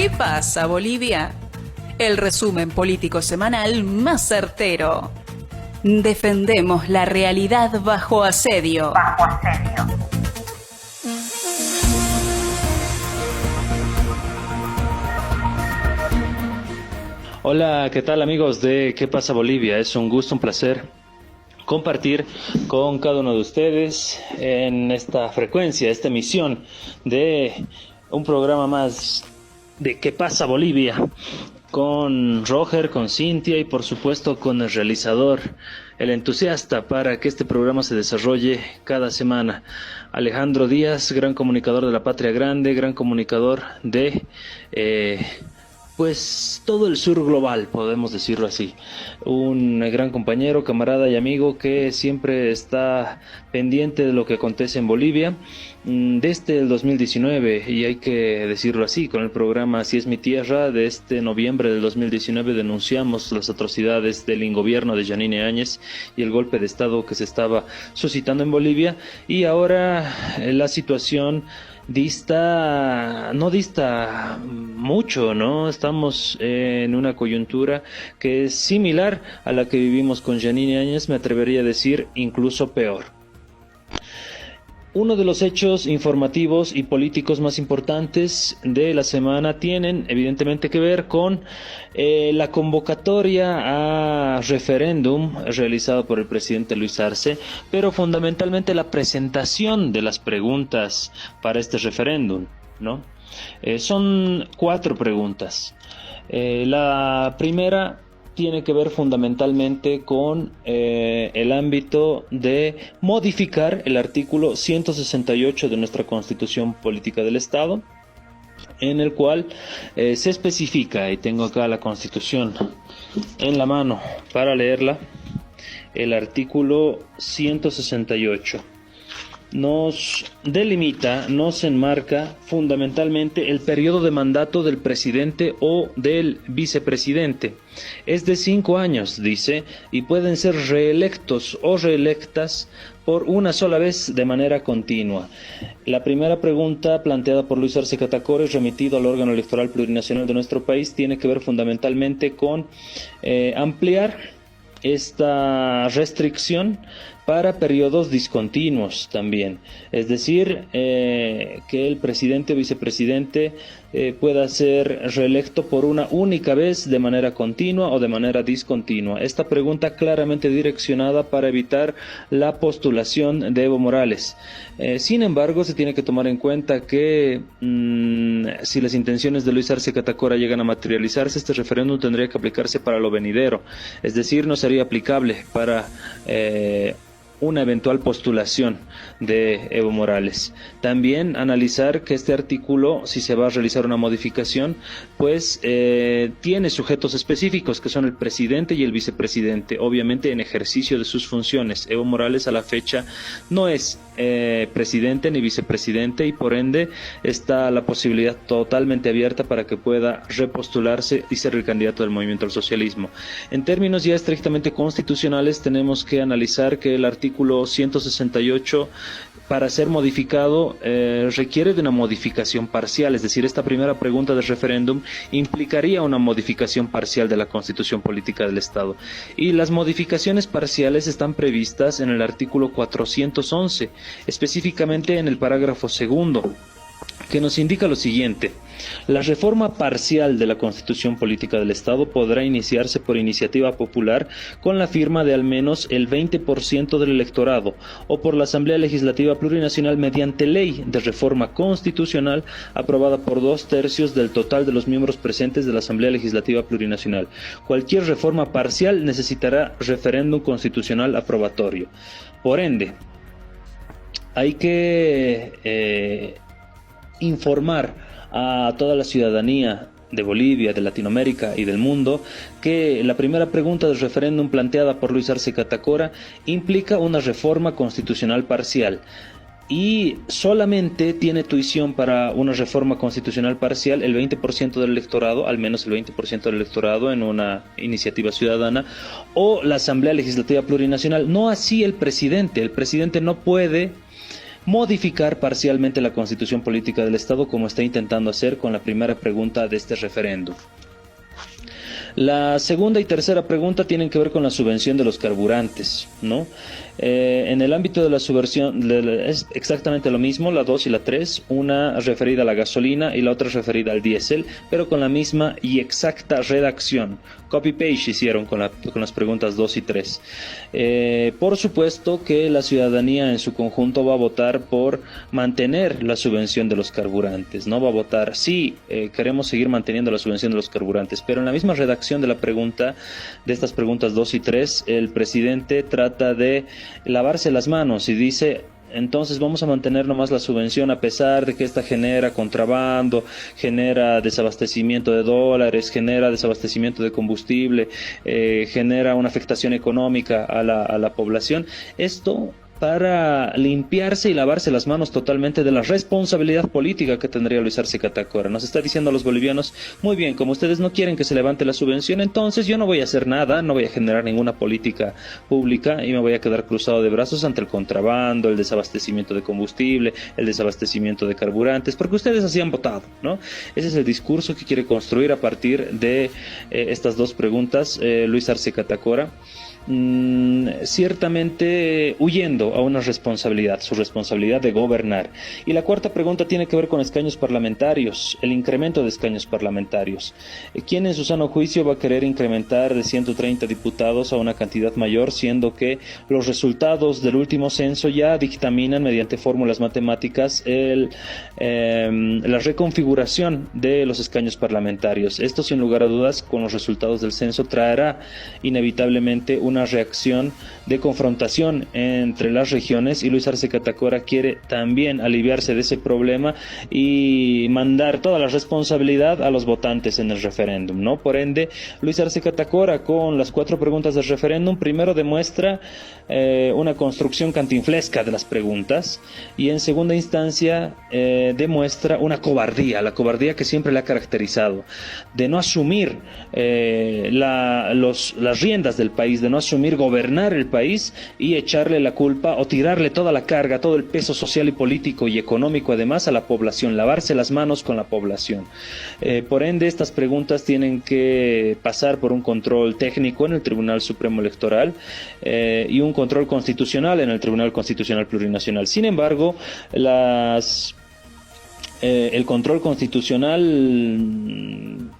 ¿Qué pasa, Bolivia? El resumen político semanal más certero. Defendemos la realidad bajo asedio. Hola, ¿qué tal amigos de ¿Qué pasa Bolivia? Es un gusto, un placer compartir con cada uno de ustedes en esta frecuencia, esta emisión de un programa más de ¿Qué pasa Bolivia? Con Roger, con Cintia y por supuesto con el realizador, el entusiasta para que este programa se desarrolle cada semana. Alejandro Díaz, gran comunicador de la Patria Grande, gran comunicador de pues todo el sur global, podemos decirlo así. Un gran compañero, camarada y amigo que siempre está pendiente de lo que acontece en Bolivia desde el 2019, y hay que decirlo así, con el programa Así es mi tierra, de este noviembre del 2019 denunciamos las atrocidades del ingobierno de Yanine Áñez y el golpe de estado que se estaba suscitando en Bolivia, y ahora la situación no dista mucho, ¿no? Estamos en una coyuntura que es similar a la que vivimos con Yanine Áñez, me atrevería a decir incluso peor. Uno de los hechos informativos y políticos más importantes de la semana tienen evidentemente que ver con la convocatoria a referéndum realizado por el presidente Luis Arce, pero fundamentalmente la presentación de las preguntas para este referéndum, ¿no? Son 4 preguntas. La primera tiene que ver fundamentalmente con el ámbito de modificar el artículo 168 de nuestra Constitución Política del Estado, en el cual se especifica, y tengo acá la Constitución en la mano para leerla, el artículo 168. Nos delimita, nos enmarca fundamentalmente el periodo de mandato del presidente o del vicepresidente. Es de 5 años, dice, y pueden ser reelectos o reelectas por una sola vez de manera continua. La primera pregunta planteada por Luis Arce Catacora, remitido al órgano electoral plurinacional de nuestro país, tiene que ver fundamentalmente con ampliar esta restricción para periodos discontinuos también, es decir, que el presidente o vicepresidente pueda ser reelecto por una única vez de manera continua o de manera discontinua. Esta pregunta claramente direccionada para evitar la postulación de Evo Morales. Sin embargo, se tiene que tomar en cuenta que si las intenciones de Luis Arce Catacora llegan a materializarse, este referéndum tendría que aplicarse para lo venidero, es decir, no sería aplicable para una eventual postulación de Evo Morales. También analizar que este artículo, si se va a realizar una modificación, pues tiene sujetos específicos que son el presidente y el vicepresidente, obviamente en ejercicio de sus funciones. Evo Morales a la fecha no es presidente ni vicepresidente, y por ende está la posibilidad totalmente abierta para que pueda repostularse y ser el candidato del movimiento al socialismo. En términos ya estrictamente constitucionales, tenemos que analizar que el artículo 168, para ser modificado, requiere de una modificación parcial, es decir, esta primera pregunta del referéndum implicaría una modificación parcial de la Constitución Política del Estado, y las modificaciones parciales están previstas en el artículo 411, específicamente en el parágrafo 2, que nos indica lo siguiente: la reforma parcial de la Constitución Política del Estado podrá iniciarse por iniciativa popular con la firma de al menos el 20% del electorado o por la Asamblea Legislativa Plurinacional mediante ley de reforma constitucional aprobada por 2/3 del total de los miembros presentes de la Asamblea Legislativa Plurinacional. Cualquier reforma parcial necesitará referéndum constitucional aprobatorio. Por ende, hay que informar a toda la ciudadanía de Bolivia, de Latinoamérica y del mundo que la primera pregunta del referéndum planteada por Luis Arce Catacora implica una reforma constitucional parcial, y solamente tiene tuición para una reforma constitucional parcial el 20% del electorado, al menos el 20% del electorado en una iniciativa ciudadana, o la Asamblea Legislativa Plurinacional, no así el presidente. El presidente no puede modificar parcialmente la Constitución Política del Estado, como está intentando hacer con la primera pregunta de este referéndum. La segunda y tercera pregunta tienen que ver con la subvención de los carburantes, ¿no? En el ámbito de la subvención es exactamente lo mismo, la 2 y la 3, una referida a la gasolina y la otra referida al diésel, pero con la misma y exacta redacción. Copy-paste hicieron con las preguntas 2 y 3. Por supuesto que la ciudadanía en su conjunto va a votar por mantener la subvención de los carburantes, ¿no? Va a votar, sí, queremos seguir manteniendo la subvención de los carburantes, pero en la misma redacción de la pregunta, de estas preguntas 2 y 3, el presidente trata de lavarse las manos y dice: entonces vamos a mantener nomás la subvención a pesar de que esta genera contrabando, genera desabastecimiento de dólares, genera desabastecimiento de combustible, genera una afectación económica a la población. Esto para limpiarse y lavarse las manos totalmente de la responsabilidad política que tendría Luis Arce Catacora. Nos está diciendo a los bolivianos: muy bien, como ustedes no quieren que se levante la subvención, entonces yo no voy a hacer nada, no voy a generar ninguna política pública y me voy a quedar cruzado de brazos ante el contrabando, el desabastecimiento de combustible, el desabastecimiento de carburantes, porque ustedes así han votado, ¿no? Ese es el discurso que quiere construir a partir de estas dos preguntas Luis Arce Catacora. Ciertamente huyendo a una responsabilidad, su responsabilidad de gobernar. Y la cuarta pregunta tiene que ver con escaños parlamentarios, el incremento de escaños parlamentarios. ¿Quién en su sano juicio va a querer incrementar de 130 diputados a una cantidad mayor, siendo que los resultados del último censo ya dictaminan mediante fórmulas matemáticas la reconfiguración de los escaños parlamentarios? Esto, sin lugar a dudas, con los resultados del censo traerá inevitablemente una reacción de confrontación entre las regiones, y Luis Arce Catacora quiere también aliviarse de ese problema y mandar toda la responsabilidad a los votantes en el referéndum, ¿no? Por ende, Luis Arce Catacora, con las 4 preguntas del referéndum, primero demuestra una construcción cantinflesca de las preguntas, y en segunda instancia demuestra una cobardía, la cobardía que siempre le ha caracterizado, de no asumir las riendas del país, de no asumir gobernar el país y echarle la culpa o tirarle toda la carga, todo el peso social y político y económico además a la población, lavarse las manos con la población. Por ende, estas preguntas tienen que pasar por un control técnico en el Tribunal Supremo Electoral y un control constitucional en el Tribunal Constitucional Plurinacional. Sin embargo, el control constitucional,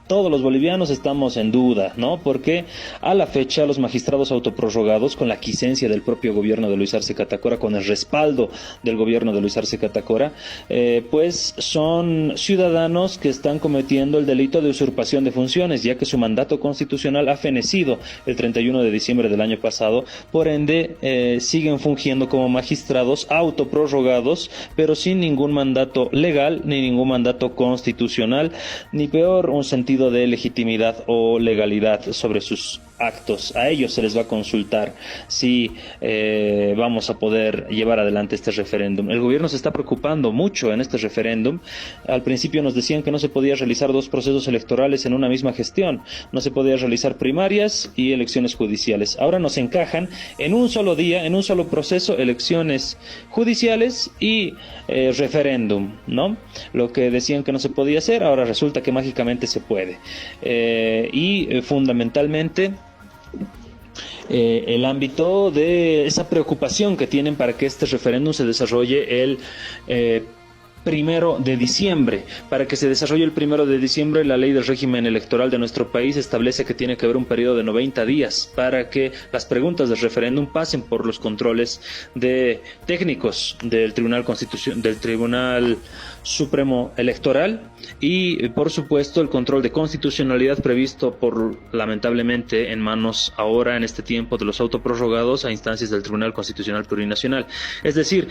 todos los bolivianos estamos en duda, ¿no? Porque a la fecha los magistrados autoprorrogados, con la quiescencia del propio gobierno de Luis Arce Catacora, con el respaldo del gobierno de Luis Arce Catacora, pues son ciudadanos que están cometiendo el delito de usurpación de funciones, ya que su mandato constitucional ha fenecido el 31 de diciembre del año pasado. Por ende, siguen fungiendo como magistrados autoprorrogados, pero sin ningún mandato legal, ni ningún mandato constitucional, ni peor, un sentido de legitimidad o legalidad sobre sus actos. A ellos se les va a consultar si vamos a poder llevar adelante este referéndum. El gobierno se está preocupando mucho en este referéndum. Al principio nos decían que no se podía realizar 2 procesos electorales en una misma gestión, no se podía realizar primarias y elecciones judiciales. Ahora nos encajan en un solo día, en un solo proceso, elecciones judiciales y referéndum, ¿no? Lo que decían que no se podía hacer, ahora resulta que mágicamente se puede. Fundamentalmente el ámbito de esa preocupación que tienen para que este referéndum se desarrolle el 1 de diciembre. Para que se desarrolle el 1 de diciembre, la ley del régimen electoral de nuestro país establece que tiene que haber un periodo de 90 días para que las preguntas del referéndum pasen por los controles técnicos del Tribunal Supremo Electoral y, por supuesto, el control de constitucionalidad previsto lamentablemente en manos ahora, en este tiempo, de los autoprorrogados a instancias del Tribunal Constitucional Plurinacional. Es decir,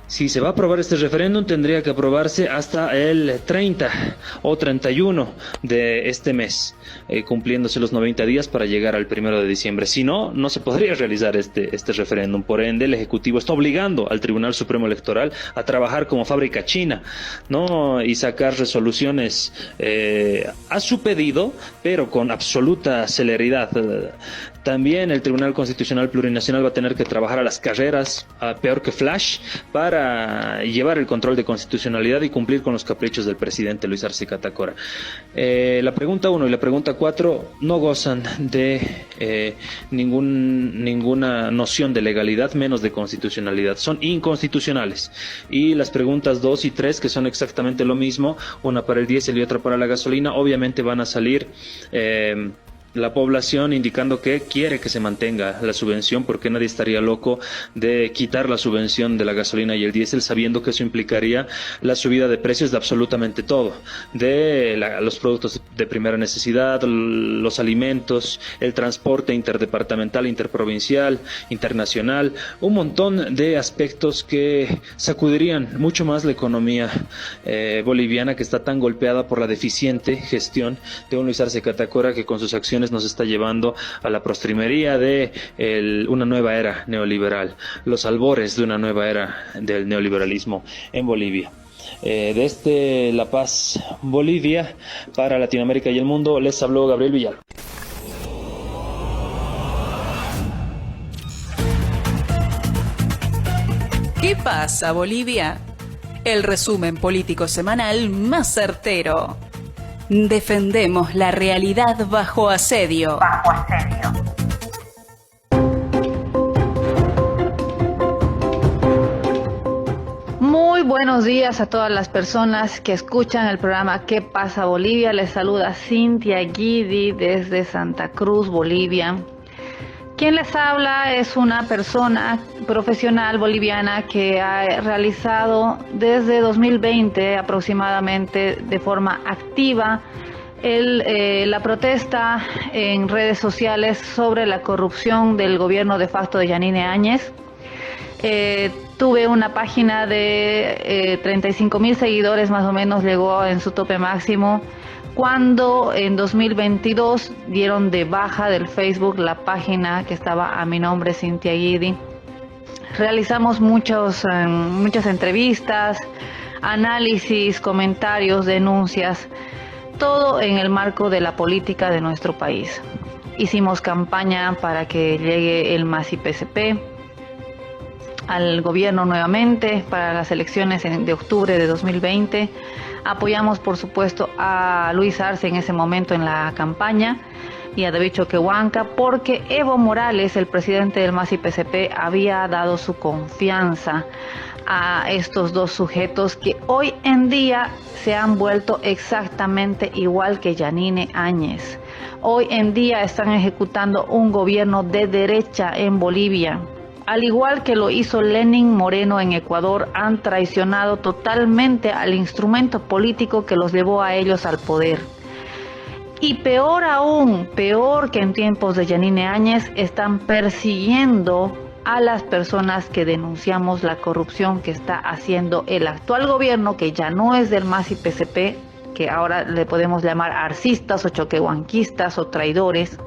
si se va a aprobar este referéndum, tendría que aprobarse hasta el 30 o 31 de este mes, cumpliéndose los 90 días para llegar al 1 de diciembre. Si no, no se podría realizar este referéndum. Por ende, el Ejecutivo está obligando al Tribunal Supremo Electoral a trabajar como fábrica china, ¿no? Y sacar resoluciones a su pedido, pero con absoluta celeridad. También el Tribunal Constitucional Plurinacional va a tener que trabajar a las carreras, peor que Flash, para llevar el control de constitucionalidad y cumplir con los caprichos del presidente Luis Arce Catacora. La pregunta 1 y la pregunta 4 no gozan de ninguna noción de legalidad, menos de constitucionalidad. Son inconstitucionales. Y las preguntas 2 y 3, que son exactamente lo mismo, una para el diésel y otra para la gasolina, obviamente van a salir la población indicando que quiere que se mantenga la subvención, porque nadie estaría loco de quitar la subvención de la gasolina y el diésel, sabiendo que eso implicaría la subida de precios de absolutamente todo, de los productos de primera necesidad, los alimentos, el transporte interdepartamental, interprovincial, internacional, un montón de aspectos que sacudirían mucho más la economía boliviana, que está tan golpeada por la deficiente gestión de un Luis Arce Catacora, que con sus acciones nos está llevando a la postrimería de una nueva era neoliberal, los albores de una nueva era del neoliberalismo en Bolivia. Desde La Paz, Bolivia, para Latinoamérica y el mundo, les habló Gabriel Villalba. ¿Qué pasa, Bolivia? El resumen político semanal más certero. Defendemos la realidad bajo asedio. Muy buenos días a todas las personas que escuchan el programa ¿Qué pasa, Bolivia? Les saluda Cintia Guidi desde Santa Cruz, Bolivia. Quien les habla es una persona profesional boliviana que ha realizado desde 2020 aproximadamente de forma activa la protesta en redes sociales sobre la corrupción del gobierno de facto de Yanine Áñez. Tuve una página de 35.000 seguidores, más o menos llegó en su tope máximo, cuando en 2022 dieron de baja del Facebook la página que estaba a mi nombre, Cintia Guidi. Realizamos muchas entrevistas, análisis, comentarios, denuncias, todo en el marco de la política de nuestro país. Hicimos campaña para que llegue el MAS-IPCP al gobierno nuevamente para las elecciones de octubre de 2020. Apoyamos, por supuesto, a Luis Arce en ese momento en la campaña y a David Choquehuanca, porque Evo Morales, el presidente del MAS-IPCP, había dado su confianza a estos dos sujetos que hoy en día se han vuelto exactamente igual que Yanine Áñez. Hoy en día están ejecutando un gobierno de derecha en Bolivia. Al igual que lo hizo Lenín Moreno en Ecuador, han traicionado totalmente al instrumento político que los llevó a ellos al poder. Y peor aún, peor que en tiempos de Yanine Áñez, están persiguiendo a las personas que denunciamos la corrupción que está haciendo el actual gobierno, que ya no es del MAS-IPCP, que ahora le podemos llamar arcistas o choquehuanquistas o traidores.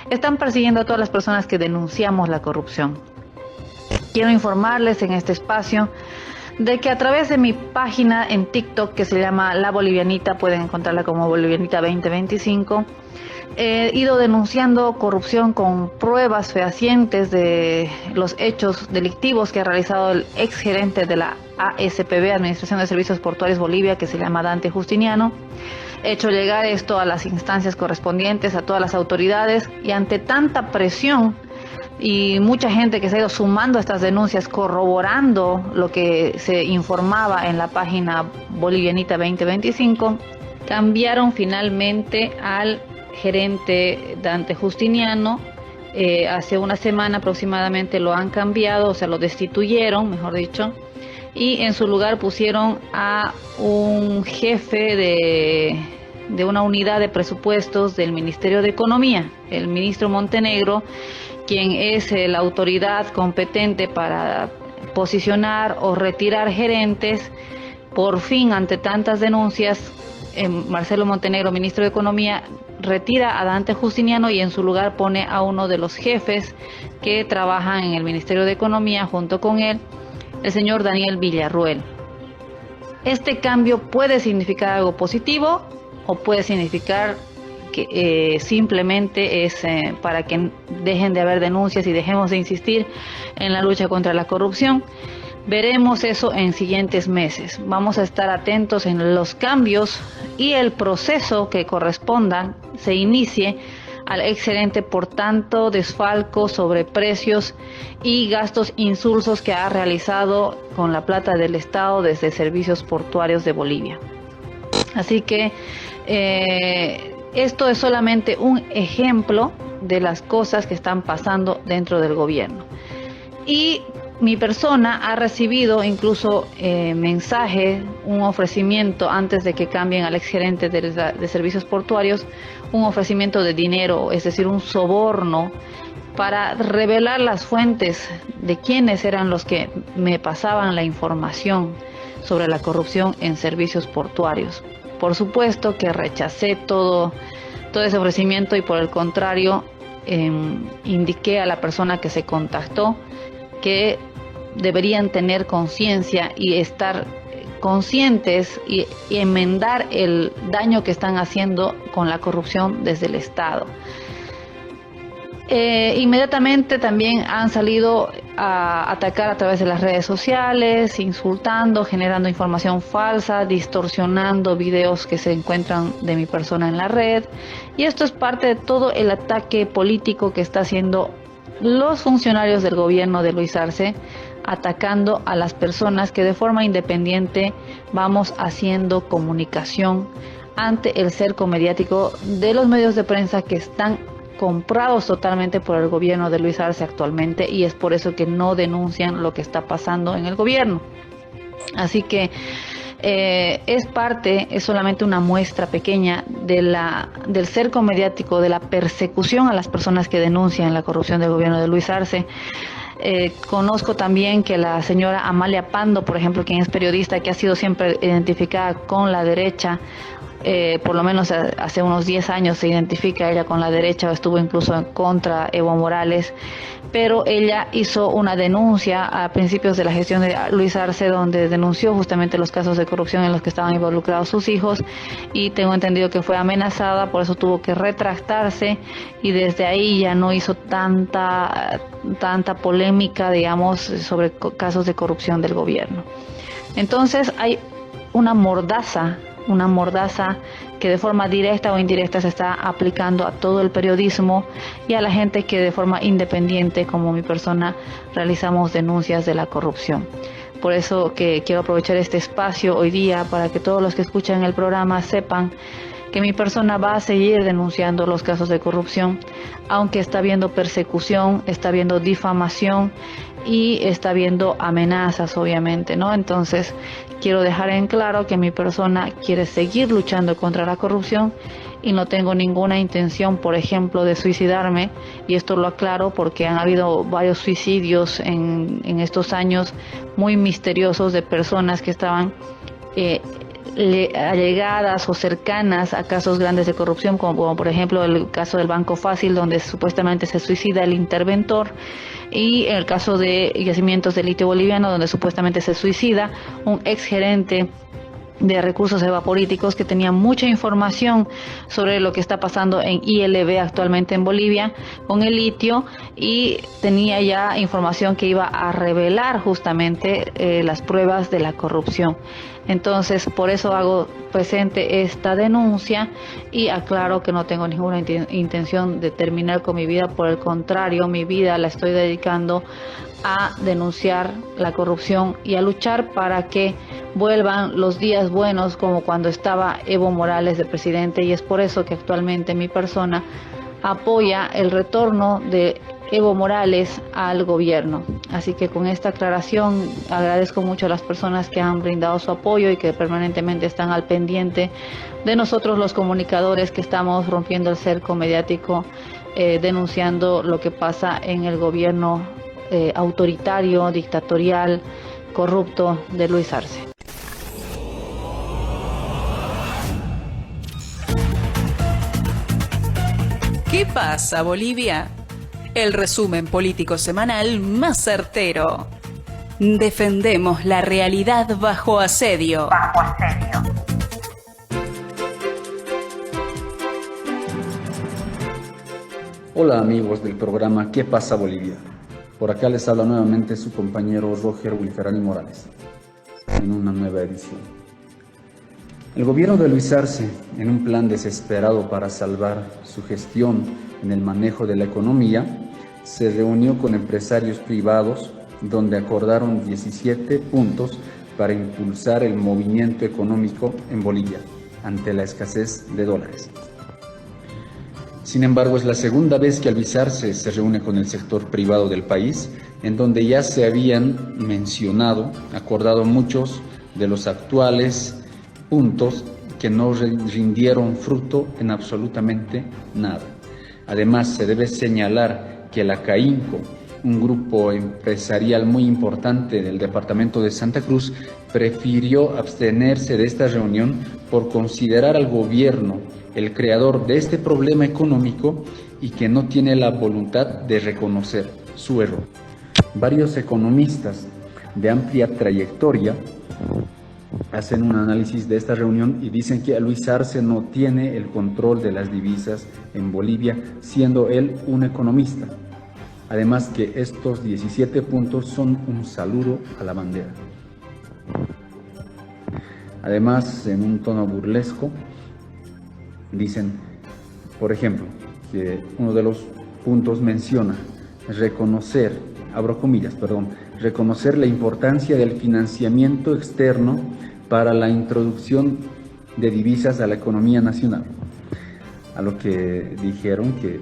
Están persiguiendo a todas las personas que denunciamos la corrupción. Quiero informarles en este espacio de que a través de mi página en TikTok, que se llama La Bolivianita, pueden encontrarla como Bolivianita 2025, he ido denunciando corrupción con pruebas fehacientes de los hechos delictivos que ha realizado el exgerente de la ASPB, Administración de Servicios Portuarios Bolivia, que se llama Dante Justiniano. He hecho llegar esto a las instancias correspondientes, a todas las autoridades, y ante tanta presión y mucha gente que se ha ido sumando a estas denuncias, corroborando lo que se informaba en la página Bolivianita 2025, cambiaron finalmente al gerente Dante Justiniano. Hace una semana aproximadamente lo han cambiado, o sea, lo destituyeron, mejor dicho, y en su lugar pusieron a un jefe de una unidad de presupuestos del Ministerio de Economía, el ministro Montenegro, quien es la autoridad competente para posicionar o retirar gerentes. Por fin, ante tantas denuncias, Marcelo Montenegro, ministro de Economía, retira a Dante Justiniano y en su lugar pone a uno de los jefes que trabajan en el Ministerio de Economía junto con él, el señor Daniel Villarruel. Este cambio puede significar algo positivo o puede significar que simplemente es para que dejen de haber denuncias y dejemos de insistir en la lucha contra la corrupción. Veremos eso en siguientes meses. Vamos a estar atentos en los cambios y el proceso que corresponda se inicie al exgerente por tanto desfalco, sobreprecios y gastos insulsos que ha realizado con la plata del Estado desde Servicios Portuarios de Bolivia. Así que esto es solamente un ejemplo de las cosas que están pasando dentro del gobierno. Y mi persona ha recibido incluso mensaje, un ofrecimiento antes de que cambien al exgerente de Servicios Portuarios, un ofrecimiento de dinero, es decir, un soborno para revelar las fuentes de quiénes eran los que me pasaban la información sobre la corrupción en servicios portuarios. Por supuesto que rechacé todo ese ofrecimiento y por el contrario indiqué a la persona que se contactó que deberían tener conciencia y estar conscientes y enmendar el daño que están haciendo con la corrupción desde el Estado. Inmediatamente también han salido a atacar a través de las redes sociales, insultando, generando información falsa, distorsionando videos que se encuentran de mi persona en la red. Y esto es parte de todo el ataque político que está haciendo los funcionarios del gobierno de Luis Arce, atacando a las personas que de forma independiente vamos haciendo comunicación ante el cerco mediático de los medios de prensa que están comprados totalmente por el gobierno de Luis Arce actualmente, y es por eso que no denuncian lo que está pasando en el gobierno. Así que es solamente una muestra pequeña del cerco mediático, de la persecución a las personas que denuncian la corrupción del gobierno de Luis Arce. Conozco también que la señora Amalia Pando, por ejemplo, quien es periodista, que ha sido siempre identificada con la derecha, por lo menos hace unos 10 años se identifica ella con la derecha, o estuvo incluso en contra Evo Morales, pero ella hizo una denuncia a principios de la gestión de Luis Arce, donde denunció justamente los casos de corrupción en los que estaban involucrados sus hijos, y tengo entendido que fue amenazada, por eso tuvo que retractarse, y desde ahí ya no hizo tanta polémica, digamos, sobre casos de corrupción del gobierno. Entonces hay una mordaza que de forma directa o indirecta se está aplicando a todo el periodismo y a la gente que de forma independiente, como mi persona, realizamos denuncias de la corrupción. Por eso que quiero aprovechar este espacio hoy día para que todos los que escuchan el programa sepan que mi persona va a seguir denunciando los casos de corrupción, aunque está habiendo persecución, está habiendo difamación y está habiendo amenazas, obviamente, ¿no? Entonces, quiero dejar en claro que mi persona quiere seguir luchando contra la corrupción y no tengo ninguna intención, por ejemplo, de suicidarme, y esto lo aclaro porque han habido varios suicidios en estos años muy misteriosos de personas que estaban allegadas o cercanas a casos grandes de corrupción, como por ejemplo el caso del Banco Fácil, donde supuestamente se suicida el interventor, y el caso de Yacimientos de Litio Boliviano, donde supuestamente se suicida un exgerente de recursos evapolíticos que tenía mucha información sobre lo que está pasando en ILB actualmente en Bolivia con el litio, y tenía ya información que iba a revelar justamente las pruebas de la corrupción. Entonces, por eso hago presente esta denuncia y aclaro que no tengo ninguna intención de terminar con mi vida. Por el contrario, mi vida la estoy dedicando a denunciar la corrupción y a luchar para que vuelvan los días buenos como cuando estaba Evo Morales de presidente, y es por eso que actualmente mi persona apoya el retorno de Evo Morales al gobierno. Así que con esta aclaración agradezco mucho a las personas que han brindado su apoyo y que permanentemente están al pendiente de nosotros los comunicadores que estamos rompiendo el cerco mediático, denunciando lo que pasa en el gobierno autoritario, dictatorial, corrupto de Luis Arce. ¿Qué pasa, Bolivia? El resumen político semanal más certero. Defendemos la realidad bajo asedio. Hola amigos del programa ¿Qué pasa Bolivia? Por acá les habla nuevamente su compañero Roger Wilferani Morales en una nueva edición. El gobierno de Luis Arce, en un plan desesperado para salvar su gestión en el manejo de la economía, se reunió con empresarios privados donde acordaron 17 puntos para impulsar el movimiento económico en Bolivia ante la escasez de dólares. Sin embargo, es la segunda vez que Luis Arce se reúne con el sector privado del país, en donde ya se habían acordado muchos de los actuales puntos que no rindieron fruto en absolutamente nada. Además, se debe señalar que la CAINCO, un grupo empresarial muy importante del departamento de Santa Cruz, prefirió abstenerse de esta reunión por considerar al gobierno el creador de este problema económico y que no tiene la voluntad de reconocer su error. Varios economistas de amplia trayectoria hacen un análisis de esta reunión y dicen que Luis Arce no tiene el control de las divisas en Bolivia, siendo él un economista. Además que estos 17 puntos son un saludo a la bandera. Además, en un tono burlesco, dicen, por ejemplo, que uno de los puntos menciona reconocer, abro comillas, reconocer la importancia del financiamiento externo para la introducción de divisas a la economía nacional. A lo que dijeron que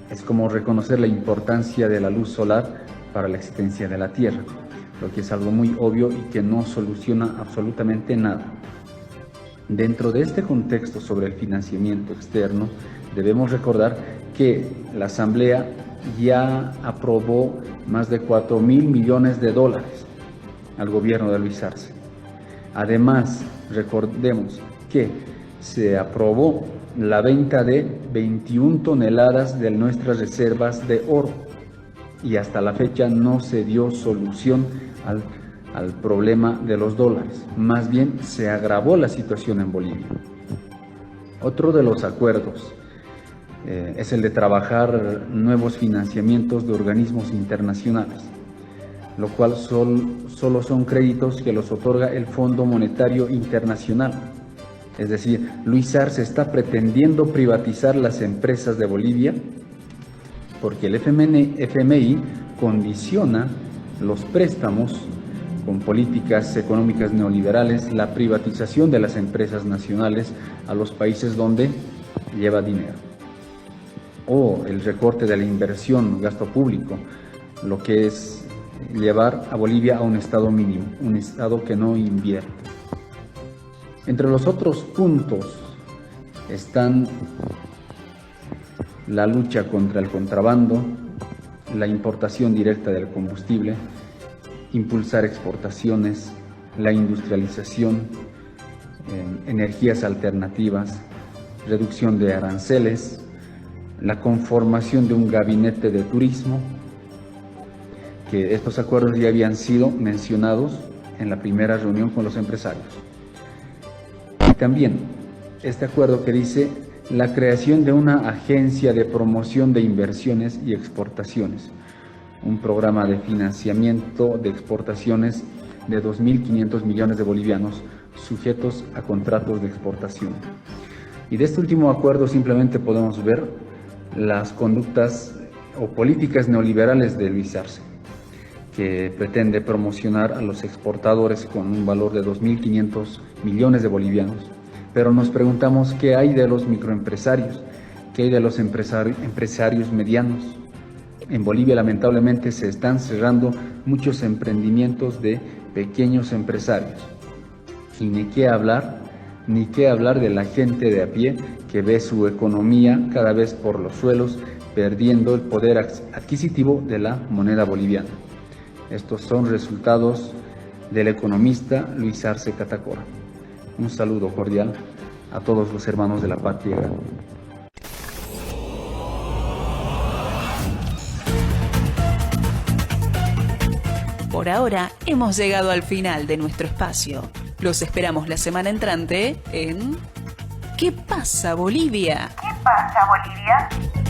es como reconocer la importancia de la luz solar para la existencia de la Tierra, lo que es algo muy obvio y que no soluciona absolutamente nada. Dentro de este contexto sobre el financiamiento externo, debemos recordar que la Asamblea ya aprobó más de 4.000 millones de dólares al gobierno de Luis Arce. Además, recordemos que se aprobó la venta de 21 toneladas de nuestras reservas de oro y hasta la fecha no se dio solución al problema de los dólares. Más bien se agravó la situación en Bolivia. Otro de los acuerdos es el de trabajar nuevos financiamientos de organismos internacionales, lo cual solo son créditos que los otorga el Fondo Monetario Internacional. Es decir, Luis Arce está pretendiendo privatizar las empresas de Bolivia porque el FMI condiciona los préstamos con políticas económicas neoliberales, la privatización de las empresas nacionales a los países donde lleva dinero, o el recorte de la inversión, gasto público, lo que es llevar a Bolivia a un estado mínimo, un estado que no invierte. Entre los otros puntos están la lucha contra el contrabando, la importación directa del combustible, impulsar exportaciones, la industrialización, energías alternativas, reducción de aranceles, la conformación de un gabinete de turismo, que estos acuerdos ya habían sido mencionados en la primera reunión con los empresarios. Y también este acuerdo que dice la creación de una agencia de promoción de inversiones y exportaciones, un programa de financiamiento de exportaciones de 2.500 millones de bolivianos sujetos a contratos de exportación. Y de este último acuerdo simplemente podemos ver las conductas o políticas neoliberales de Luis Arce, que pretende promocionar a los exportadores con un valor de 2.500 millones de bolivianos. Pero nos preguntamos qué hay de los microempresarios, qué hay de los empresarios medianos. En Bolivia lamentablemente se están cerrando muchos emprendimientos de pequeños empresarios. Y ni qué hablar de la gente de a pie que ve su economía cada vez por los suelos, perdiendo el poder adquisitivo de la moneda boliviana. Estos son resultados del economista Luis Arce Catacora. Un saludo cordial a todos los hermanos de la patria. Por ahora hemos llegado al final de nuestro espacio. Los esperamos la semana entrante en ¿Qué pasa, Bolivia? ¿Qué pasa, Bolivia?